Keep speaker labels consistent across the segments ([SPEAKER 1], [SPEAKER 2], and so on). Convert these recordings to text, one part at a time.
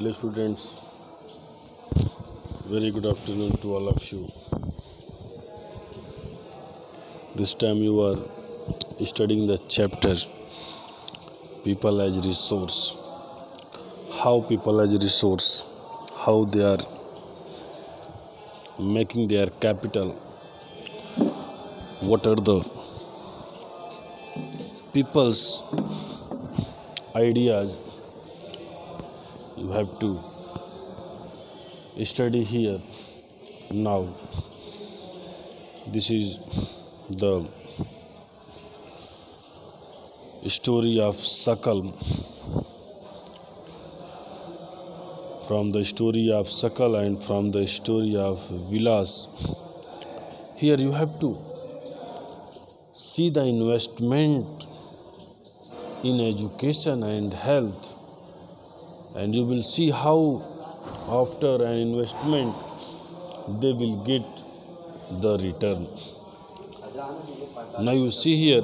[SPEAKER 1] Hello students, very good afternoon to all of you. This time you are studying the chapter People as Resource. How people as resource, how they are making their capital, what are the people's ideas you have to study here. Now this is the story of Sakal. From the story of Sakal and from the story of Vilas, here you have to see the investment in education and health, and you will see how after an investment they will get the return. Now you see here,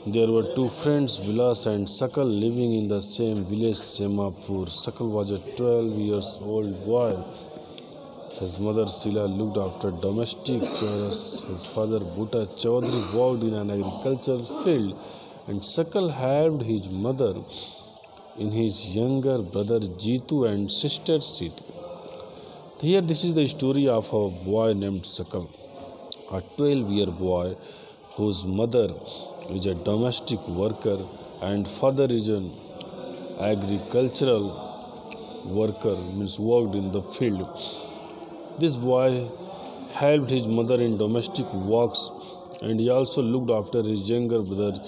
[SPEAKER 1] there were two friends, Vilas and Sakal, living in the same village, Semapur. Sakal was a 12 years old boy. His mother Sila looked after domestic chores. His father Bhutta Chaudhary worked in an agricultural field, and Sakal helped his mother in his younger brother Jitu and sister Situ. Here this is the story of a boy named Sakal, a 12-year boy whose mother is a domestic worker and father is an agricultural worker, means worked in the field. This boy helped his mother in domestic works, and he also looked after his younger brother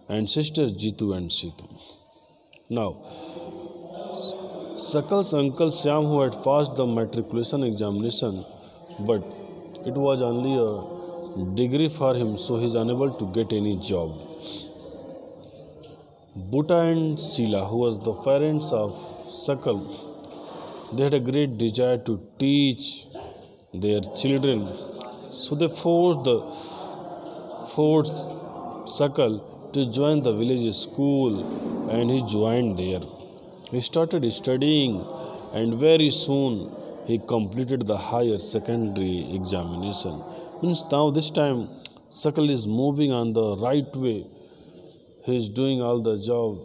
[SPEAKER 1] and sister Jitu and Situ. Now, Sakal's uncle Syam, who had passed the matriculation examination, but it was only a degree for him, so he is unable to get any job. Bhutta and Sila, who was the parents of Sakal, they had a great desire to teach their children, so they forced Sakal to join the village school, and he joined there. He started studying, and very soon he completed the higher secondary examination. Means now this time Sakal is moving on the right way. He is doing all the job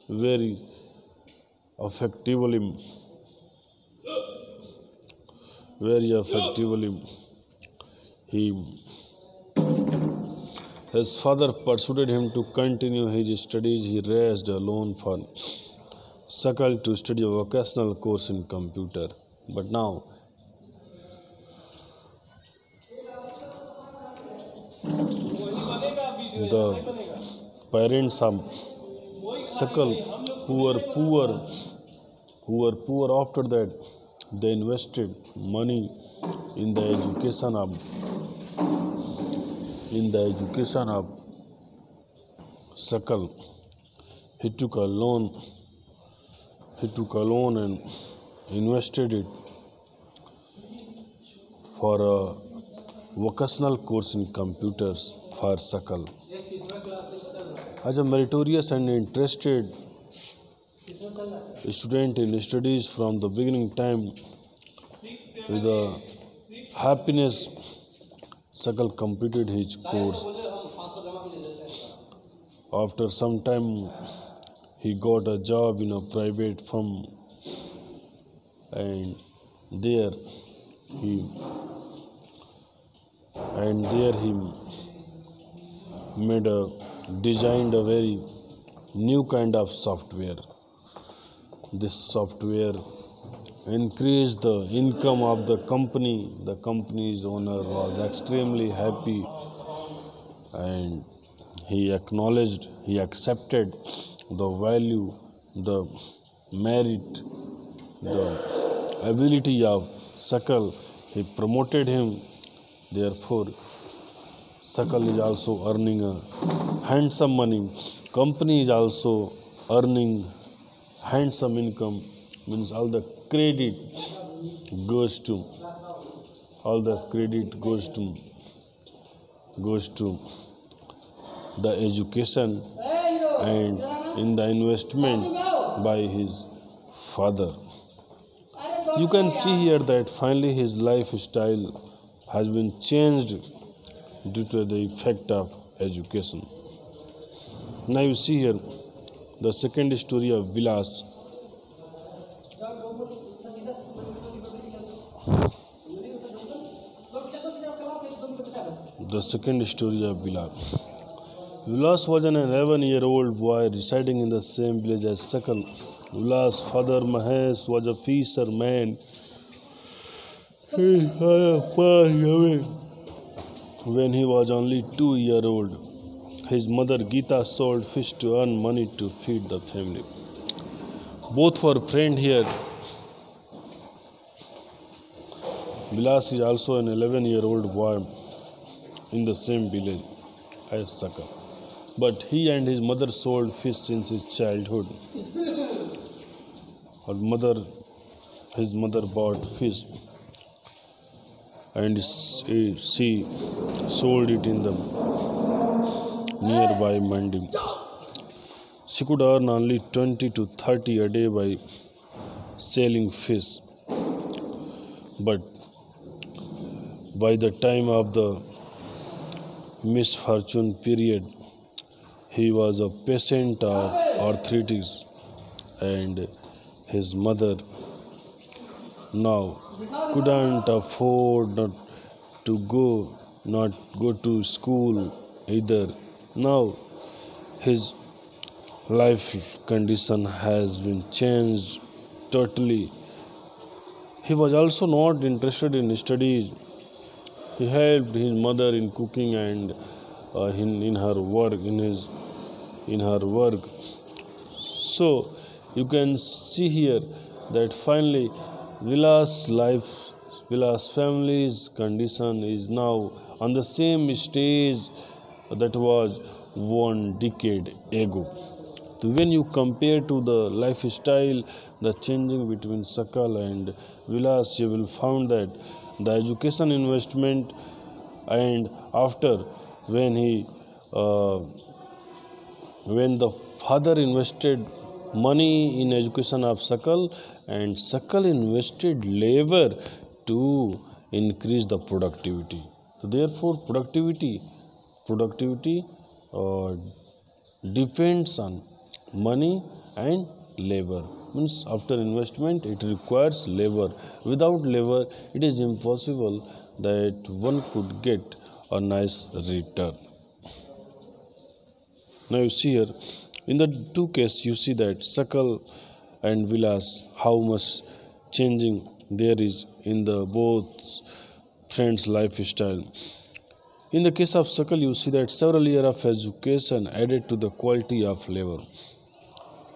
[SPEAKER 1] very effectively. His father persuaded him to continue his studies. He raised a loan for Sakal to study a vocational course in computer. But now the parents of Sakal, who were poor after that, they invested money in the education of Sakal. He took a loan and invested it for a vocational course in computers for Sakal. As a meritorious and interested student in studies from the beginning time, with a happiness, Sakal completed his course. After some time, he got a job in a private firm, and there he designed a very new kind of software. This software increased the income of the company. The company's owner was extremely happy, and he accepted the value, the merit, the ability of Sakal. He promoted him. Therefore, Sakal is also earning a handsome money. Company is also earning handsome income. Means all the credit goes to the education and in the investment by his father. You can see here that finally his lifestyle has been changed due to the effect of education. Now you see here the second story of Vilas. The second story of Vilas. Vilas was an 11-year-old boy residing in the same village as Sakal. Vilas' father Mahesh was a fisherman. His father passed away when he was only 2 years old. His mother Geeta sold fish to earn money to feed the family. Both were friends here. Vilas is also an 11-year-old boy in the same village as Sakal. But he and his mother sold fish since his childhood. His mother bought fish and she sold it in the nearby mandi. She could earn only 20 to 30 a day by selling fish. But by the time of the misfortune period, he was a patient of arthritis, and his mother now couldn't afford not go to school either. Now his life condition has been changed totally. He was also not interested in studies. He helped his mother in cooking and in her work. So you can see here that finally Vilas family's condition is now on the same stage that was 1 decade ago. So when you compare to the lifestyle, the changing between Sakal and Vilas, you will find that the education investment, and after when the father invested money in education of Sakal, and Sakal invested labor to increase the productivity. So therefore productivity depends on money and labor. Means after investment it requires labor. Without labor it is impossible that one could get a nice return. Now you see here in the two cases you see that Sakal and Vilas, how much changing there is in the both friends' lifestyle. In the case of Sakal, you see that several years of education added to the quality of labor.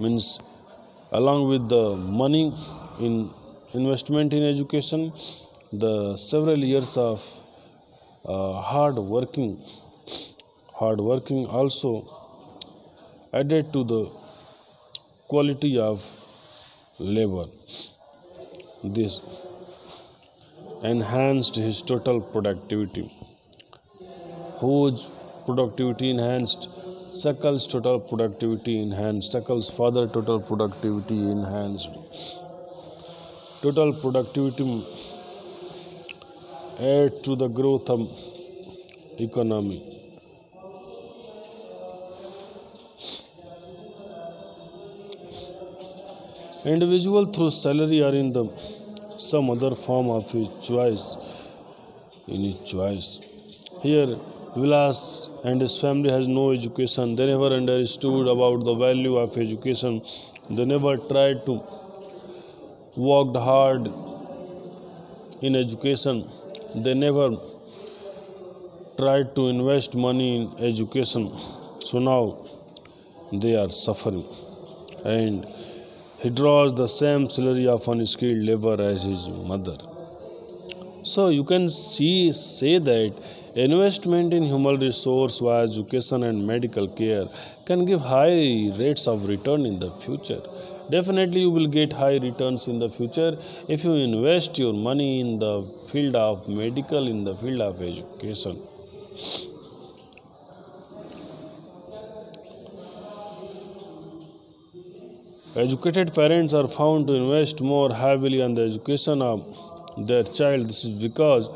[SPEAKER 1] Means along with the money in investment in education, the several years of hard working also added to the quality of labor. This enhanced his total productivity. Whose productivity enhanced? Sakal's total productivity enhanced. Sakal's father total productivity enhanced. Total productivity add to the growth of economy. Individual through salary or in the some other form of his choice. Here Vilas and his family has no education. They never understood about the value of education. They never tried to work hard in education. They never tried to invest money in education. So now they are suffering, and he draws the same salary of unskilled labor as his mother. So you can say that investment in human resource via education and medical care can give high rates of return in the future. Definitely you will get high returns in the future if you invest your money in the field of medical, in the field of education. Educated parents are found to invest more heavily on the education of their child. This is because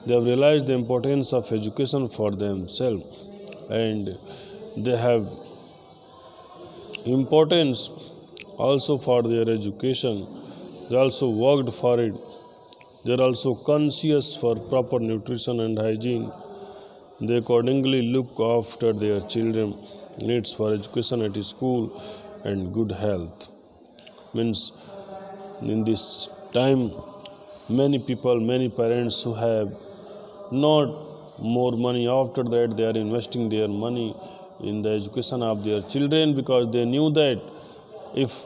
[SPEAKER 1] they have realized the importance of education for themselves, and they have importance also for their education. They also worked for it. They are also conscious for proper nutrition and hygiene. They accordingly look after their children needs for education at school and good health. Means in this time, many people, many parents who have not more money, after that they are investing their money in the education of their children, because they knew that if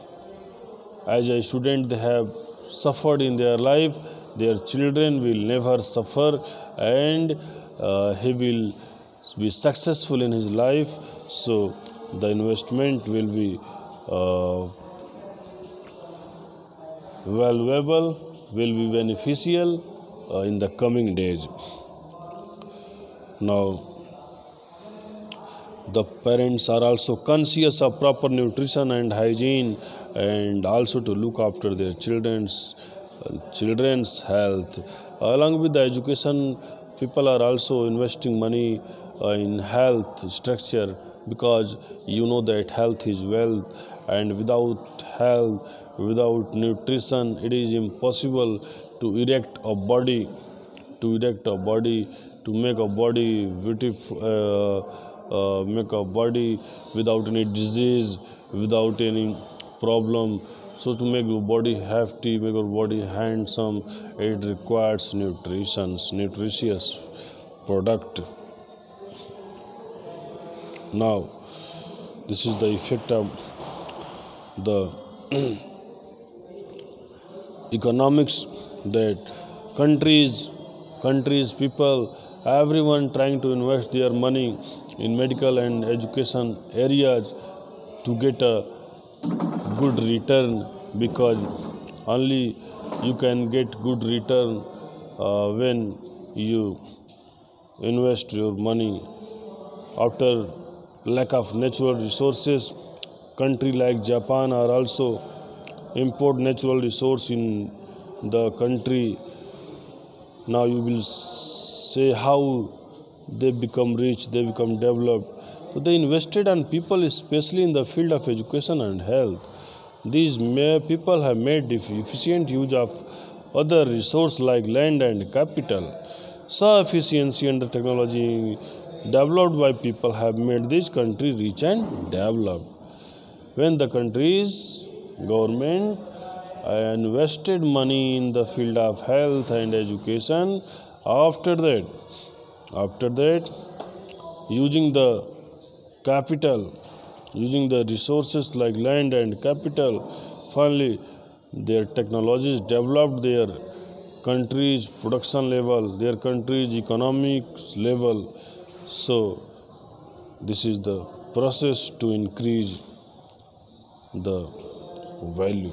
[SPEAKER 1] as a student they have suffered in their life, their children will never suffer, and he will be successful in his life. So the investment will be valuable, will be beneficial in the coming days. Now the parents are also conscious of proper nutrition and hygiene, and also to look after their children's health. Along with the education, people are also investing money in health structure, because you know that health is wealth, and without health, without nutrition, it is impossible to erect a body, to make a body beautiful, make a body without any disease, without any problem. So to make your body hefty, make your body handsome, it requires nutritious product. Now this is the effect of the economics, that countries, people, everyone trying to invest their money in medical and education areas to get a good return, because only you can get good return when you invest your money. After lack of natural resources, country like Japan are also import natural resource in the country. Now you will say how they become rich, they become developed. So they invested on people, especially in the field of education and health. These people have made efficient use of other resources like land and capital. So efficiency and the technology developed by people have made this country rich and developed. When the country's government invested money in the field of health and education, after that, using the capital, using the resources like land and capital, finally their technologies developed their country's production level, their country's economics level. So this is the process to increase the value.